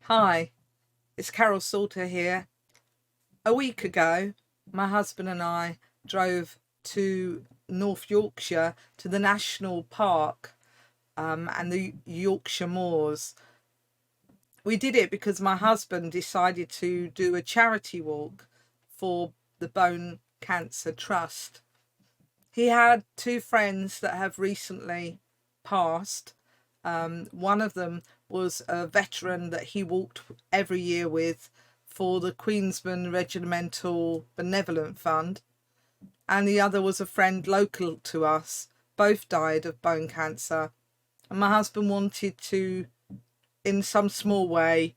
Hi, it's Carol Salter here. A week ago, my husband and I drove to North Yorkshire to the National Park and the Yorkshire Moors. We did it because my husband decided to do a charity walk for the Bone Cancer Trust. He had two friends that have recently passed. One of them was a veteran that he walked every year with for the Queens Regiment Benevolent Fund, and the other was a friend local to us. Both died of bone cancer, and my husband wanted to, in some small way,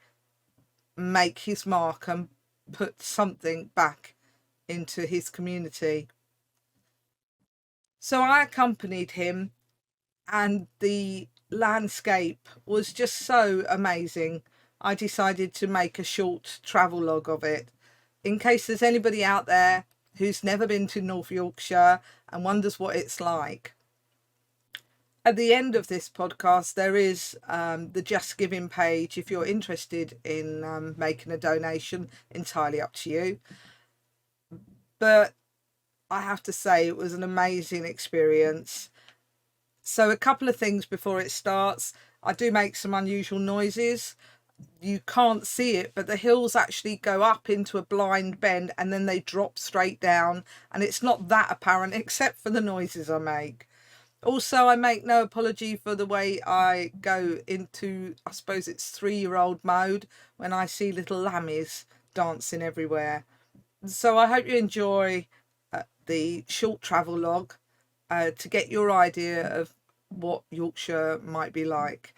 make his mark and put something back into his community. So I accompanied him, and the landscape was just so amazing. I decided to make a short travelogue of it in case there's anybody out there who's never been to North Yorkshire and wonders what it's like. At the end of this podcast, there is the Just Giving page if you're interested in making a donation. Entirely up to you. But I have to say it was an amazing experience. So a couple of things before it starts. I do make some unusual noises. You can't see it, but the hills actually go up into a blind bend and then they drop straight down, and it's not that apparent except for the noises I make. Also, I make no apology for the way I go into, I suppose it's 3-year-old mode when I see little lammies dancing everywhere. So I hope you enjoy the short travelogue to get your idea of what Yorkshire might be like,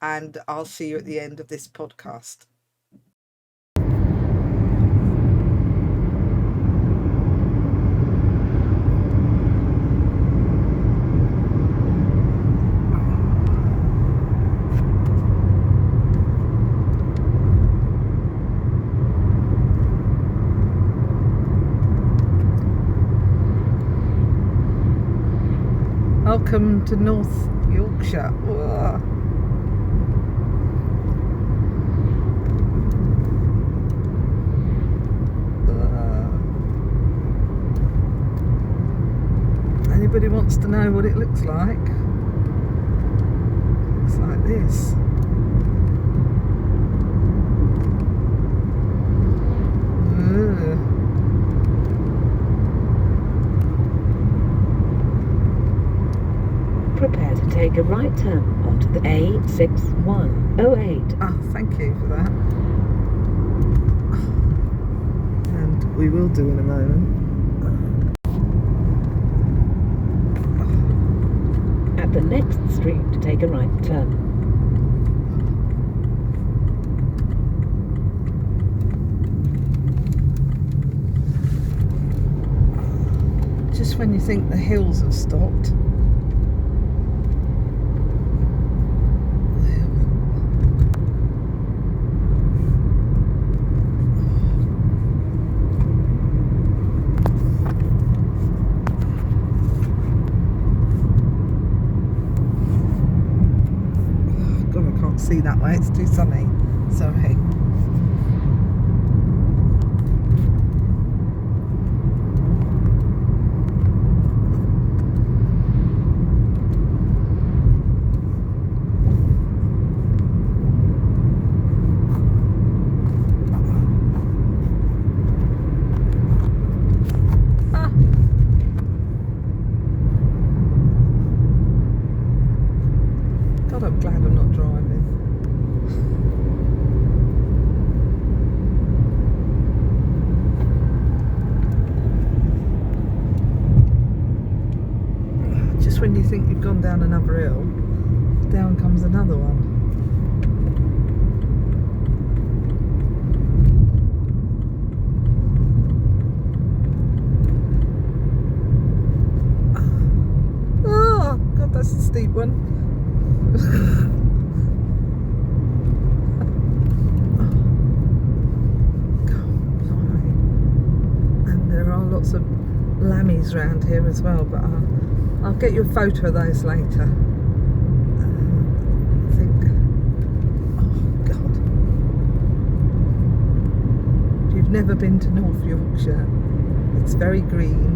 and I'll see you at the end of this podcast. Welcome to North Yorkshire. Whoa. Anybody wants to know what it looks like? It looks like this. Prepare to take a right turn onto the A6108. Oh, thank you for that. And we will do in a moment. At the next street, take a right turn. Just when you think the hills have stopped. See that way, it's too sunny. Sorry. God, I'm glad I'm not driving. Just when you think you've gone down another hill, down comes another one. Oh, God, that's a steep one. And there are lots of lammies around here as well, but I'll get you a photo of those later. I think, oh God, never been to North Yorkshire, it's very green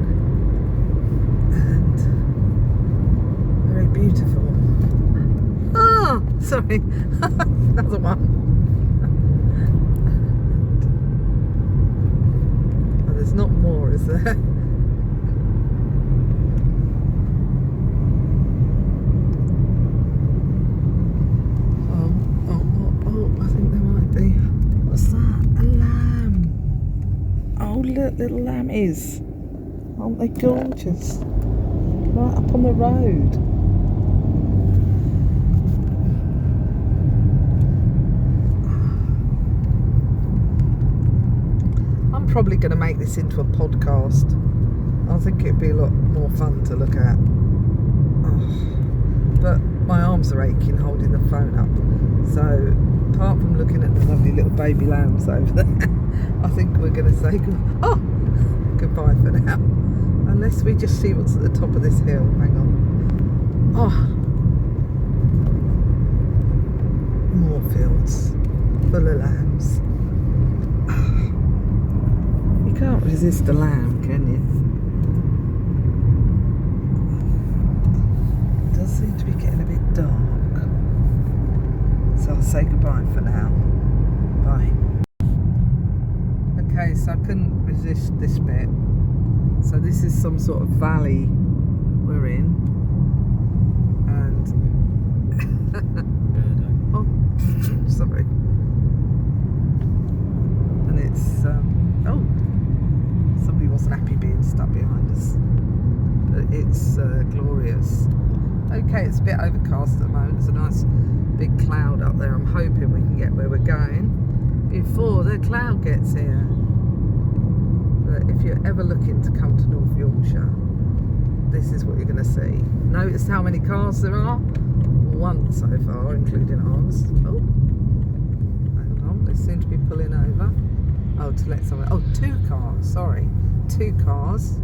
and very beautiful. Ah, sorry, another one. Oh, there's not more, is there? I think there might be. What's that? A lamb. Oh, look, little lammies. Aren't they gorgeous? Right up on the road. I'm probably going to make this into a podcast. I think it'd be a lot more fun to look at. Oh, but my arms are aching holding the phone up. So, apart from looking at the lovely little baby lambs over there, I think we're going to say goodbye for now. Unless we just see what's at the top of this hill. Hang on. Oh, more fields full of lambs. You can't resist a lamb, can you? It does seem to be getting a bit dark. So I'll say goodbye for now. Bye. Okay, so I couldn't resist this bit. So this is some sort of valley we're in. And oh, sorry. And it's somebody wasn't happy being stuck behind us. But it's glorious. Okay, it's a bit overcast at the moment. There's a nice big cloud up there. I'm hoping we can get where we're going before the cloud gets here. But if you're ever looking to come to North Yorkshire, this is what you're going to see. Notice how many cars there are? One so far, including ours. Oh, hold on, they seem to be pulling over. Oh, to let someone. Oh, 2 cars. Sorry, 2 cars.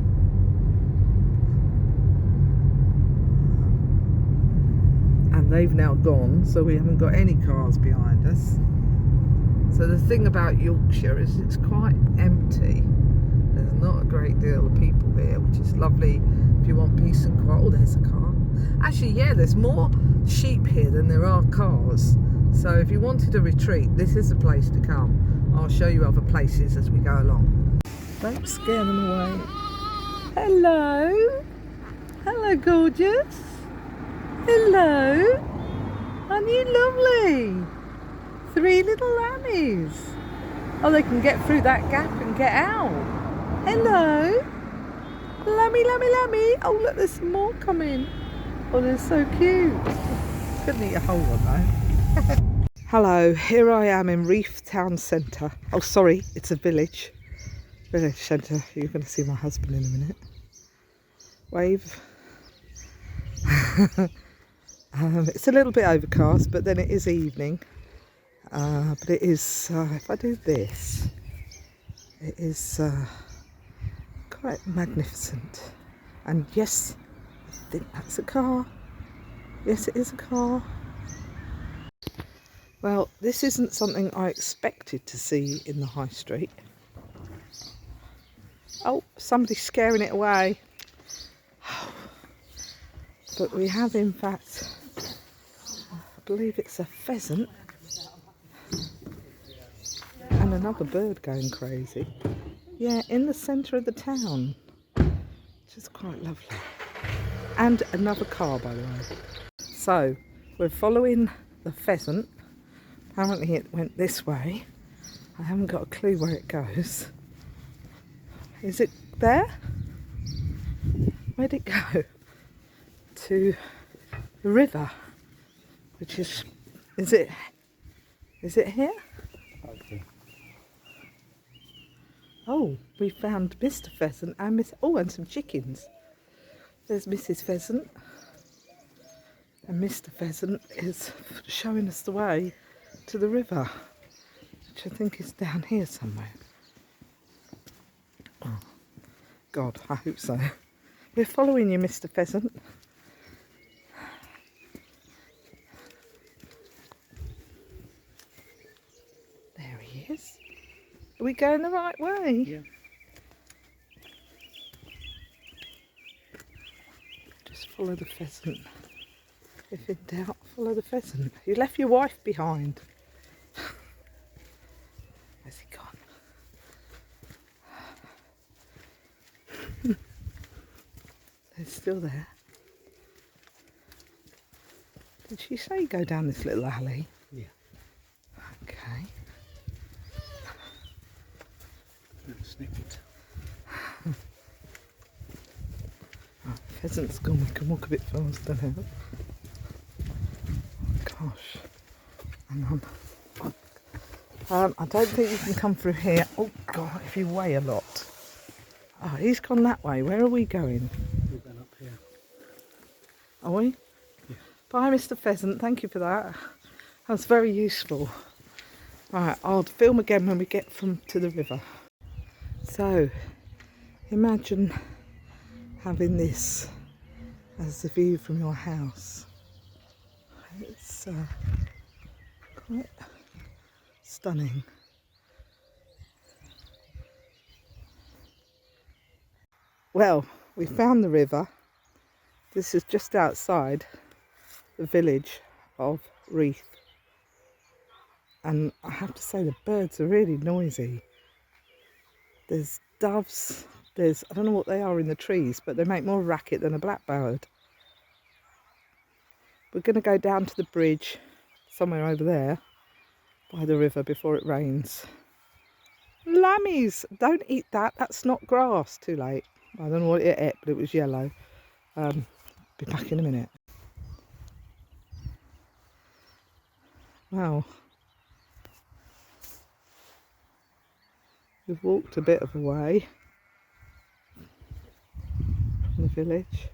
And they've now gone, so we haven't got any cars behind us. So the thing about Yorkshire is it's quite empty. There's not a great deal of people here, which is lovely if you want peace and quiet. Oh, there's a car. Actually, yeah, there's more sheep here than there are cars. So if you wanted a retreat, this is the place to come. I'll show you other places as we go along. Don't scare them away. Hello. Hello, gorgeous. Hello. Aren't you lovely? 3 little lammies. Oh, they can get through that gap and get out. Hello. Lammy, lammy, lammy. Oh, look, there's some more coming. Oh, they're so cute. Couldn't eat a whole one though. Hello, here I am in Reeth town centre. Oh, sorry, it's a village. Village centre. You're going to see my husband in a minute. Wave. It's a little bit overcast, but then it is evening. But it is, if I do this, it is quite magnificent. And yes, I think that's a car. Yes, it is a car. Well, this isn't something I expected to see in the high street. Oh, somebody's scaring it away. But we have, in fact, I believe it's a pheasant and another bird going crazy. Yeah, in the centre of the town, which is quite lovely. And another car, by the way. So, we're following the pheasant. Apparently it went this way. I haven't got a clue where it goes. Is it there? Where'd it go? To the river, which is it here? Okay. Oh, we found Mr. Pheasant and and some chickens. There's Mrs. Pheasant, and Mr. Pheasant is showing us the way to the river, which I think is down here somewhere. Oh, God, I hope so. We're following you, Mr. Pheasant. There he is. we going the right way? Yeah. Just follow the pheasant. If in doubt, follow the pheasant. You left your wife behind. Where's he gone? They're still there. Did she say go down this little alley? Yeah. Okay. Snippet. Right, pheasant's gone. We can walk a bit faster now. Gosh. Hang on. I don't think you can come through here. Oh God, if you weigh a lot. Oh, he's gone that way. Where are we going? We're going up here. Are we? Yeah. Bye, Mr. Pheasant. Thank you for that. That was very useful. Right, I'll film again when we get to the river. So, imagine having this as the view from your house. It's quite stunning. Well, we found the river. This is just outside the village of Reeth. And I have to say the birds are really noisy. There's doves, I don't know what they are in the trees, but they make more racket than a blackbird. We're going to go down to the bridge somewhere over there by the river before it rains. Lammies! Don't eat that, that's not grass. Too late. I don't know what it ate, but it was yellow. Be back in a minute. Wow. We've walked a bit of a way from the village.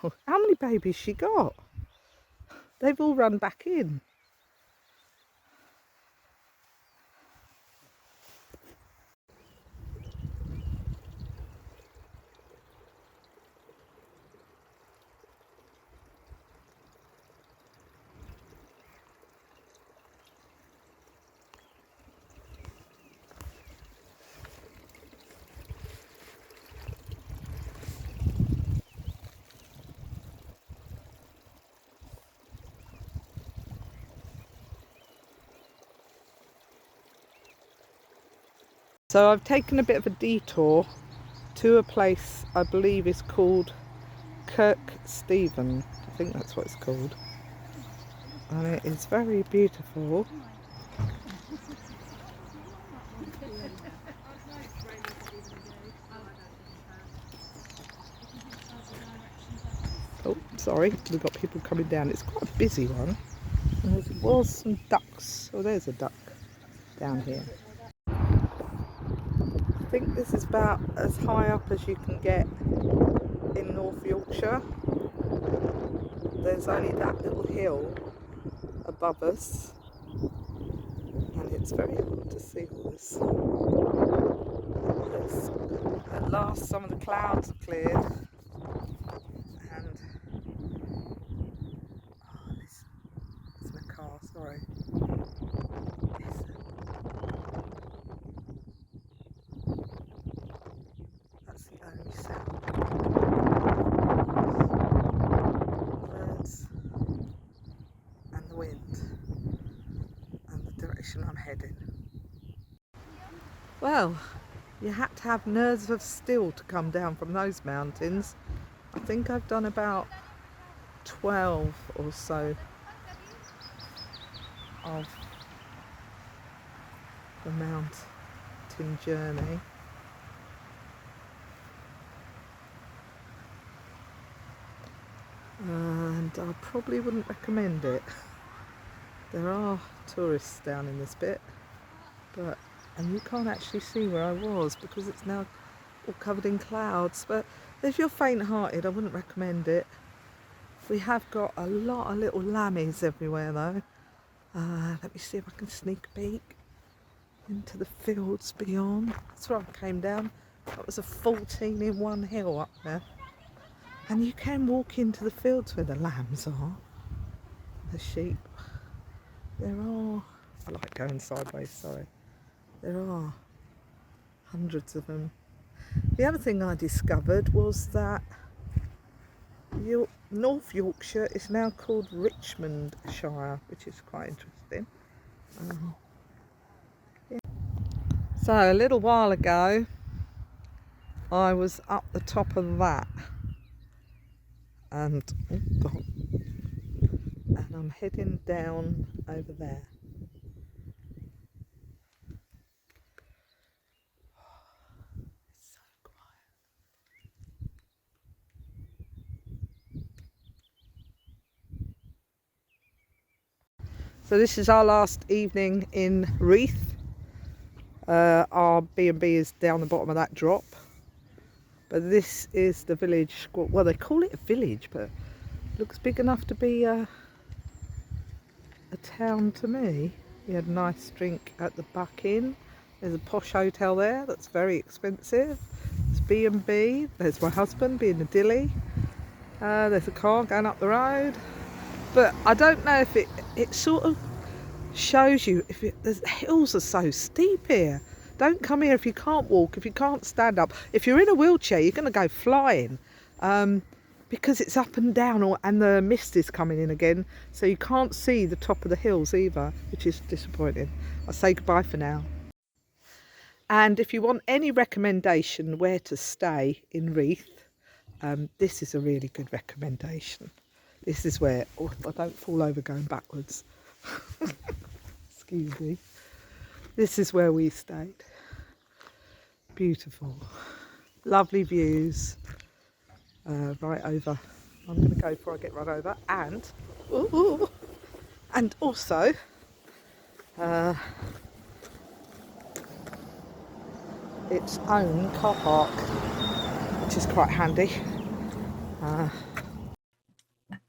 Oh, how many babies she got? They've all run back in. So I've taken a bit of a detour to a place I believe is called Kirk Stephen. I think that's what it's called. And it is very beautiful. Oh, sorry, we've got people coming down. It's quite a busy one. And there was some ducks. Oh, there's a duck down here. I think this is about as high up as you can get in North Yorkshire. There's only that little hill above us, and it's very hard to see all this. At last some of the clouds have cleared, and it's in a car, sorry. That's the only sound. Birds and the wind and the direction I'm heading. Well, you had to have nerves of steel to come down from those mountains. I think I've done about 12 or so of the mountain journey. And I probably wouldn't recommend it. There are tourists down in this bit, and you can't actually see where I was because it's now all covered in clouds. But if you're faint-hearted, I wouldn't recommend it. We have got a lot of little lammies everywhere though. Let me see if I can sneak a peek into the fields beyond. That's where I came down. That was a 14 in one hill up there. And you can walk into the fields where the lambs are, the sheep. There are, I like going sideways, sorry. There are hundreds of them. The other thing I discovered was that North Yorkshire is now called Richmondshire, which is quite interesting. Yeah. So a little while ago, I was up the top of that, and oh God, and I'm heading down over there. It's so quiet. So this is our last evening in Reeth. Our B&B is down the bottom of that drop. But this is the village, well they call it a village, but it looks big enough to be a town to me. We had a nice drink at the Buck Inn. There's a posh hotel there that's very expensive. It's B&B. There's my husband being a dilly. There's a car going up the road. But I don't know if it sort of shows you, the hills are so steep here. Don't come here if you can't walk, if you can't stand up. If you're in a wheelchair, you're going to go flying, because it's up and down, and the mist is coming in again, so you can't see the top of the hills either, which is disappointing. I'll say goodbye for now. And if you want any recommendation where to stay in Reeth, this is a really good recommendation. This is where, oh, I don't fall over going backwards. Excuse me. This is where we stayed. Beautiful. Lovely views. Right over. I'm going to go before I get run over. And, ooh, and also, its own car park, which is quite handy.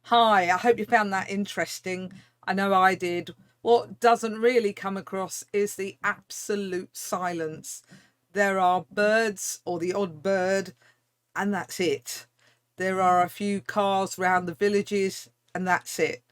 Hi, I hope you found that interesting. I know I did. What doesn't really come across is the absolute silence. There are birds or the odd bird, and that's it. There are a few cars round the villages, and that's it.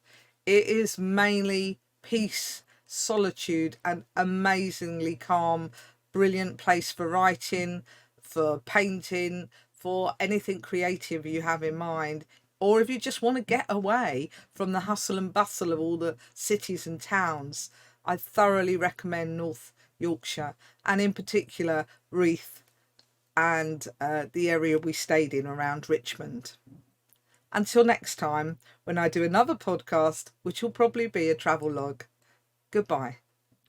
It is mainly peace, solitude, and amazingly calm. Brilliant place for writing, for painting, for anything creative you have in mind. Or if you just want to get away from the hustle and bustle of all the cities and towns, I thoroughly recommend North Yorkshire, and in particular Reeth and the area we stayed in around Richmond. Until next time, when I do another podcast, which will probably be a travel log. Goodbye.